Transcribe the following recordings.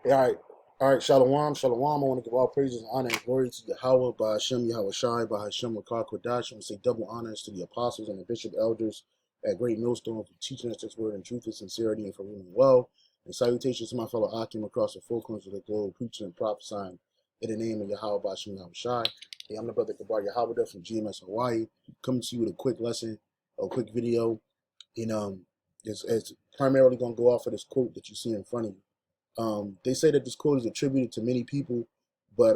All right, Shalom, Shalom. I want to give all praises, honor, and glory to Yahweh, by Hashem, Yahweh Shai, by Hashem, Rakar Kodash. I want to say double honors to the apostles and the bishop elders at Great Millstone for teaching us this word in truth and sincerity and for reading well. And salutations to my fellow Akim across the four corners of the globe, preaching and prophesying in the name of Yahweh, by Hashem, Yahweh Shai. Hey, I'm the brother Kabar Yahweh from GMS Hawaii, coming to you with a quick lesson, a quick video. And it's primarily going to go off of this quote that you see in front of you. They say that this quote is attributed to many people, but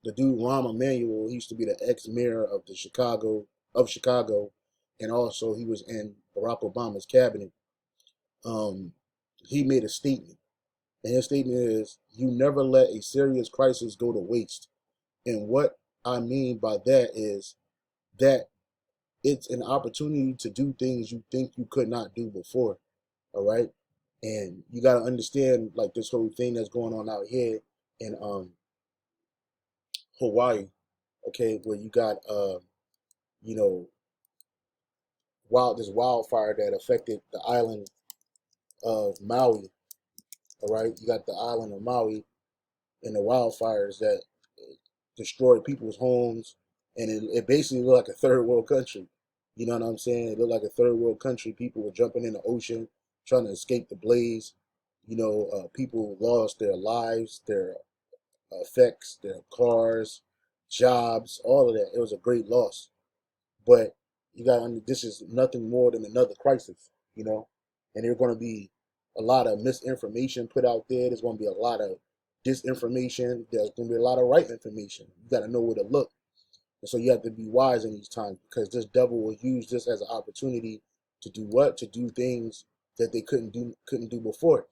the dude Rahm Emanuel, he used to be the ex-mayor of Chicago, and also he was in Barack Obama's cabinet. He made a statement, and his statement is, "You never let a serious crisis go to waste." And what I mean by that is that it's an opportunity to do things you think you could not do before. All right. And you got to understand, like, this whole thing that's going on out here in Hawaii, okay, where you got you know, this wildfire that affected the island of Maui. All right, you got the island of Maui and the wildfires that destroyed people's homes, and it basically looked like a third world country. You know what I'm saying? It looked like a third world country. People were jumping in the ocean trying to escape the blaze. People lost their lives, their effects, their cars, jobs, all of that. It was a great loss. But this is nothing more than another crisis, and there's going to be a lot of misinformation put out there. There's going to be a lot of disinformation. There's going to be a lot of right information. You got to know where to look. And so you have to be wise in these times, because this devil will use this as an opportunity to do what? To do things that they couldn't do before.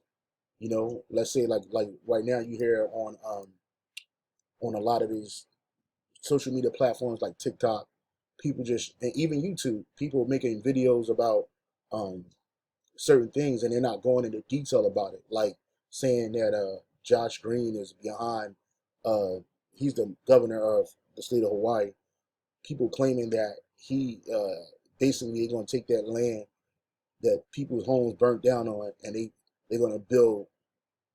Let's say like right now you hear on a lot of these social media platforms like TikTok, and even YouTube, people making videos about certain things, and they're not going into detail about it, like saying that Josh Green is behind, he's the governor of the state of Hawaii. People claiming that he basically is going to take that land that people's homes burnt down on, and they're going to build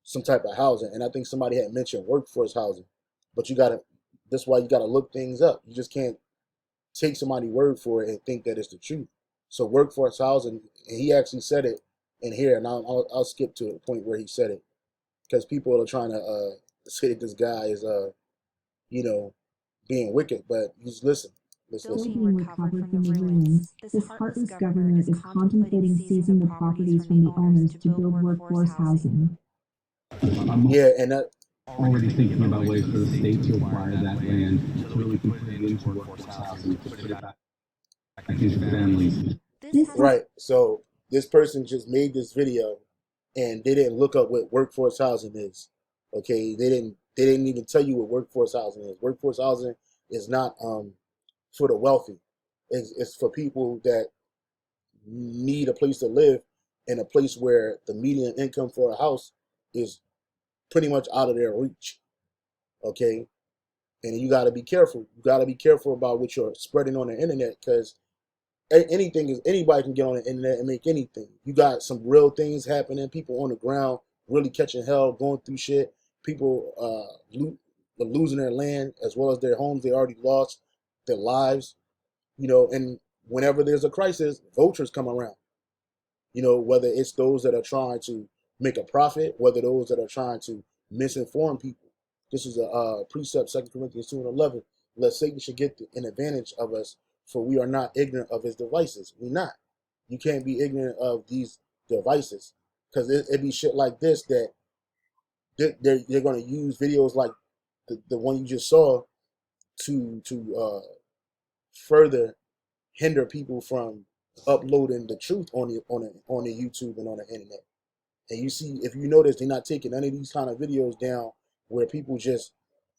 some type of housing. And I think somebody had mentioned workforce housing, but that's why you gotta look things up. You just can't take somebody's word for it and think that it's the truth. So workforce housing, and he actually said it in here, and I'll skip to the point where he said it, because people are trying to say that this guy is being wicked, but just listen. Still being recovered from the ruins, this heartless governor is contemplating seizing the properties from the owners to build workforce housing. Yeah, and that already thinking about ways for the state to acquire that land so that we can put it into workforce housing, to put it back into families. Right. So this person just made this video, and they didn't look up what workforce housing is. Okay, they didn't even tell you what workforce housing is. Workforce housing is not for the wealthy. It's for people that need a place to live, in a place where the median income for a house is pretty much out of their reach. Okay, and you got to be careful. You got to be careful about what you're spreading on the internet, because anybody can get on the internet and make anything. You got some real things happening. People on the ground really catching hell, going through shit. People losing their land as well as their homes they already lost, their lives. And whenever there's a crisis, vultures come around. Whether it's those that are trying to make a profit, whether those that are trying to misinform people. This is a precept, 2 Corinthians 2:11. Lest Satan should get an advantage of us, for we are not ignorant of his devices. We're not. You can't be ignorant of these devices, because it be shit like this that they're going to use videos like the one you just saw to further hinder people from uploading the truth on the YouTube and on the internet. And you see, if you notice, they're not taking any of these kind of videos down where people just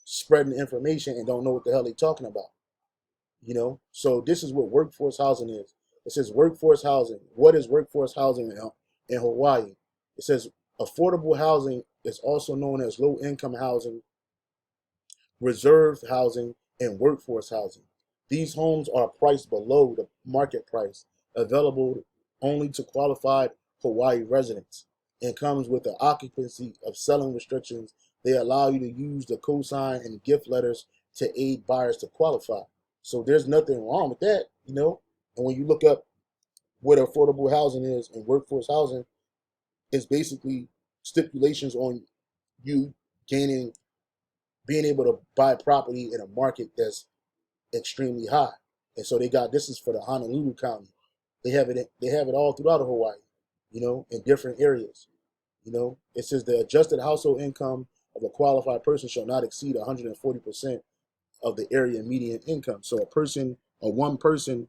spreading information and don't know what the hell they're talking about. So this is what workforce housing is. It says workforce housing. What is workforce housing in Hawaii? It says affordable housing is also known as low-income housing, reserved housing, and workforce housing. These homes are priced below the market price, available only to qualified Hawaii residents. and comes with the occupancy of selling restrictions. They allow you to use the cosign and gift letters to aid buyers to qualify. So there's nothing wrong with that, you know. And when you look up what affordable housing is and workforce housing, it's basically stipulations on you gaining, being able to buy property in a market that's extremely high. And so they got, this is for the Honolulu County. They have it all throughout Hawaii, you know, in different areas. You know, it says the adjusted household income of a qualified person shall not exceed 140% of the area median income. So a person, or one person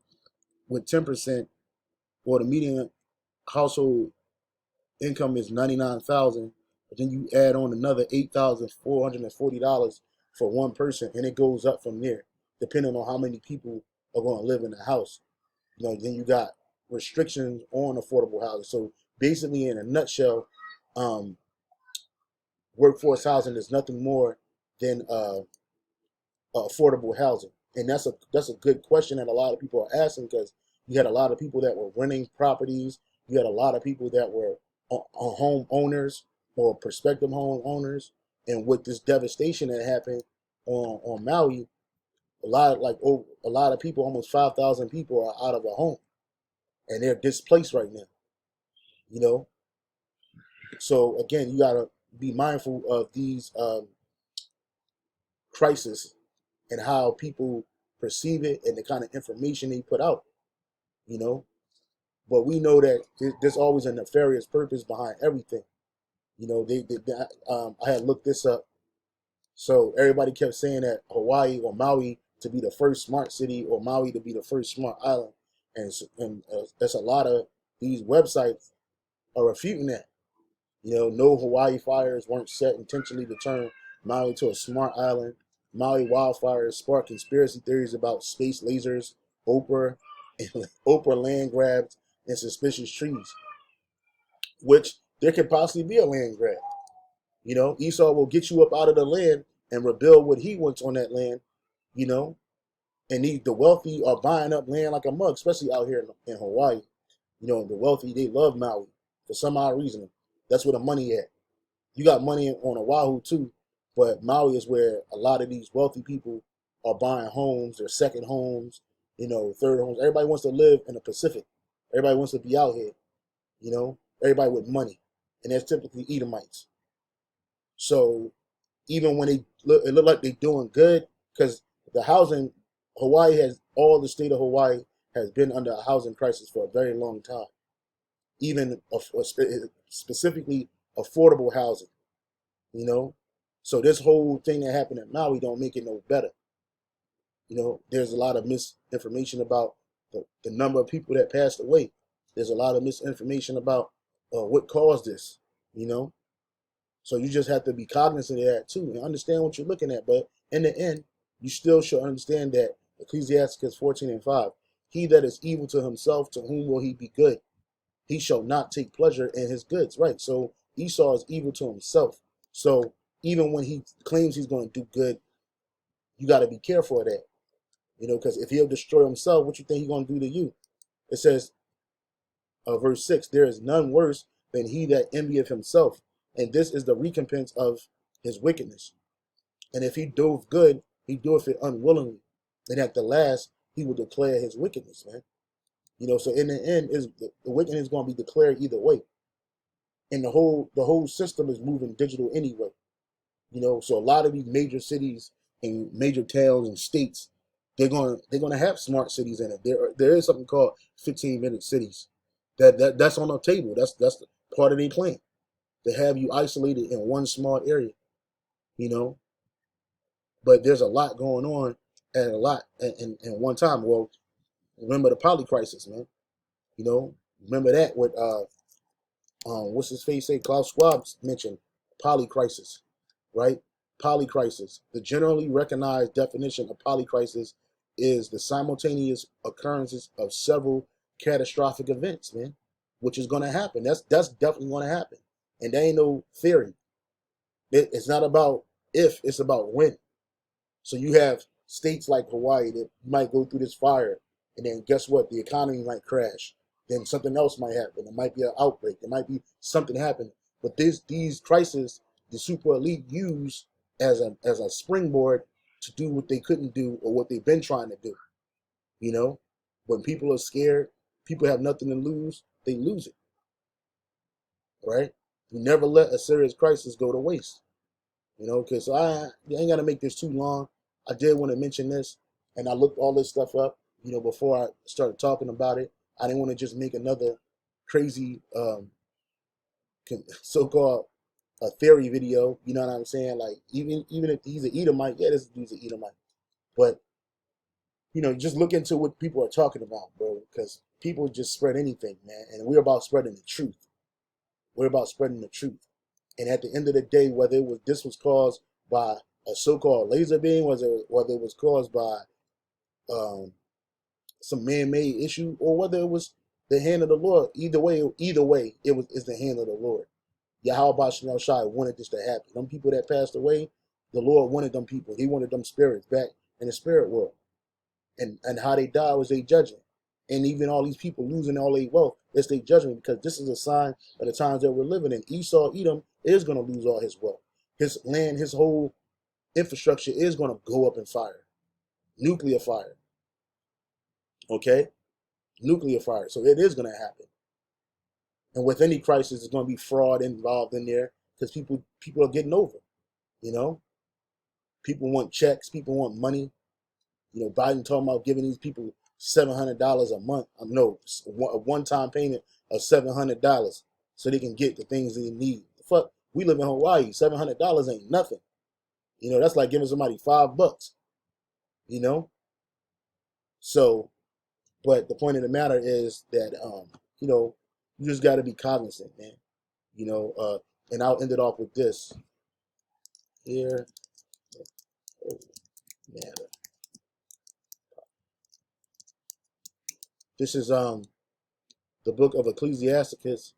with 10%, or the median household income is 99,000, but then you add on another $8,440 for one person, and it goes up from there, depending on how many people are going to live in the house. You know, then you got restrictions on affordable housing. So basically, in a nutshell, workforce housing is nothing more than affordable housing, and that's a good question that a lot of people are asking, because you had a lot of people that were renting properties, you had a lot of people that were home owners or prospective home owners, and with this devastation that happened on Maui, a lot of people, almost 5,000 people, are out of a home, and they're displaced right now. You know, so again, you gotta be mindful of these crises and how people perceive it and the kind of information they put out, you know. But we know that there's always a nefarious purpose behind everything. You know, I had looked this up. So everybody kept saying that Hawaii or Maui to be the first smart city, or Maui to be the first smart island. And that's a lot of these websites are refuting that. You know, no Hawaii fires weren't set intentionally to turn Maui to a smart island. Maui wildfires spark conspiracy theories about space lasers, Oprah, and Oprah land grabs, and suspicious trees. Which there could possibly be a land grab. You know, Esau will get you up out of the land and rebuild what he wants on that land. You know, and the wealthy are buying up land like a mug, especially out here in Hawaii. You know, the wealthy, they love Maui for some odd reason. That's where the money at. You got money on Oahu too, but Maui is where a lot of these wealthy people are buying homes, their second homes, you know, third homes. Everybody wants to live in the Pacific. Everybody wants to be out here, you know, everybody with money. And that's typically Edomites. So even when it look like they're doing good, because the housing, all the state of Hawaii has been under a housing crisis for a very long time. Even specifically affordable housing, you know. So this whole thing that happened at Maui don't make it no better. You know, there's a lot of misinformation about the number of people that passed away. There's a lot of misinformation about what caused this, you know. So you just have to be cognizant of that too and understand what you're looking at. But in the end, you still should understand that Ecclesiastes 14:5, he that is evil to himself, to whom will he be good? He shall not take pleasure in his goods, right? So Esau is evil to himself. So even when he claims he's going to do good, you got to be careful of that, you know, because if he'll destroy himself, what you think he's going to do to you? It says, verse 6, there is none worse than he that envieth himself, and this is the recompense of his wickedness. And if he doeth good, he doeth it unwillingly, and at the last he will declare his wickedness, man. You know, so in the end, the wickedness is going to be declared either way. And the whole system is moving digital anyway. You know, so a lot of these major cities and major towns and states, they're gonna have smart cities in it. There is something called 15-minute cities. That's on the table. That's the part of their plan. To have you isolated in one small area. You know. But there's a lot going on and a lot in one time. Well, remember the poly crisis, man. You know, remember that with what's his face say? Klaus Schwab mentioned poly crisis, right? Poly crisis. The generally recognized definition of poly crisis is the simultaneous occurrences of several catastrophic events, man, which is going to happen. That's definitely going to happen, and there ain't no theory. It's not about if, it's about when. So you have states like Hawaii that might go through this fire, and then guess what? The economy might crash. Then something else might happen. There might be an outbreak. There might be something happening. But these crises, the super elite use as a springboard to do what they couldn't do or what they've been trying to do. You know, when people are scared, people have nothing to lose, they lose it. Right? You never let a serious crisis go to waste. You know, because I ain't got to make this too long. I did want to mention this, and I looked all this stuff up, you know, before I started talking about it. I didn't want to just make another crazy so-called a theory video. You know what I'm saying? Like, even if he's an Edomite, yeah, this dude's an Edomite. But, you know, just look into what people are talking about, bro, because people just spread anything, man. And we're about spreading the truth. We're about spreading the truth. And at the end of the day, whether this was caused by a so-called laser beam, whether it was caused by some man-made issue, or whether it was the hand of the Lord, either way, it's the hand of the Lord. Yahweh Shem Shai wanted this to happen. Them people that passed away, the Lord wanted them people. He wanted them spirits back in the spirit world. And how they died was their judgment. And even all these people losing all their wealth, it's their judgment, because this is a sign of the times that we're living in. Esau, Edom, is going to lose all his wealth. His land, his whole infrastructure is going to go up in fire. Nuclear fire. Okay? Nuclear fire. So it is going to happen. And with any crisis, there's going to be fraud involved in there, because people are getting over. You know? People want checks. People want money. You know, Biden talking about giving these people $700 a month. No, a one-time payment of $700 so they can get the things they need. Fuck, we live in Hawaii. $700 ain't nothing. You know, that's like giving somebody $5. You know? So, but the point of the matter is that, you know, you just got to be cognizant, man. You know, and I'll end it off with this. Here, oh, man. This is the book of Ecclesiasticus,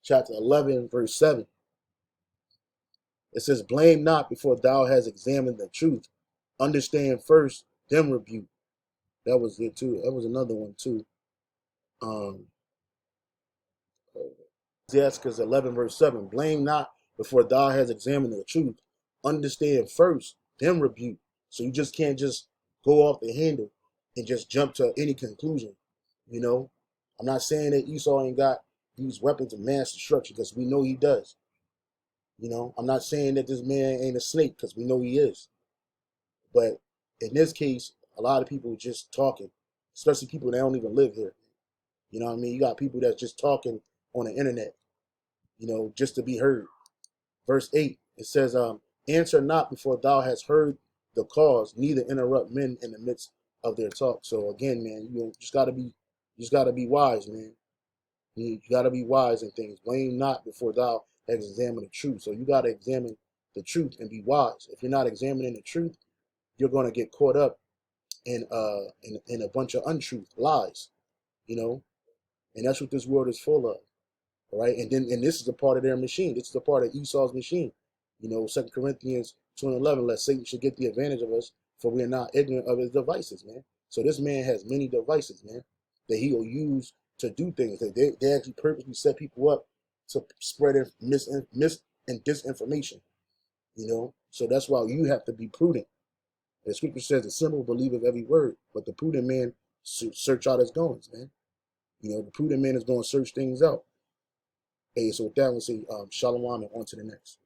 chapter 11, verse 7. It says, blame not before thou hast examined the truth. Understand first, then rebuke. That was it too. That was another one too. Ecclesiasticus 11, verse 7. Blame not before thou hast examined the truth. Understand first, then rebuke. So you just can't just go off the handle and just jump to any conclusion. You know, I'm not saying that Esau ain't got these weapons of mass destruction, because we know he does. You know, I'm not saying that this man ain't a snake, because we know he is. But in this case, a lot of people just talking, especially people that don't even live here. You know what I mean? You got people that's just talking on the internet, you know, just to be heard. Verse 8, it says, answer not before thou hast heard the cause, neither interrupt men in the midst of their talk. So again, man, you just gotta be wise, man. You gotta be wise in things. Blame not before thou hast examined the truth. So you gotta examine the truth and be wise. If you're not examining the truth, you're gonna get caught up in a bunch of untruth, lies, you know, and that's what this world is full of. All right, and this is a part of their machine. This is a part of Esau's machine. You know, 2 Corinthians 2:11, lest Satan should get the advantage of us, for we are not ignorant of his devices, man. So this man has many devices, man, that he will use to do things. They actually purposely set people up to spread mis and disinformation. You know, so that's why you have to be prudent. The scripture says the simple believeth every word, but the prudent man search out his goings, man. You know, the prudent man is going to search things out. Hey, so with that, we'll say shalom and on to the next.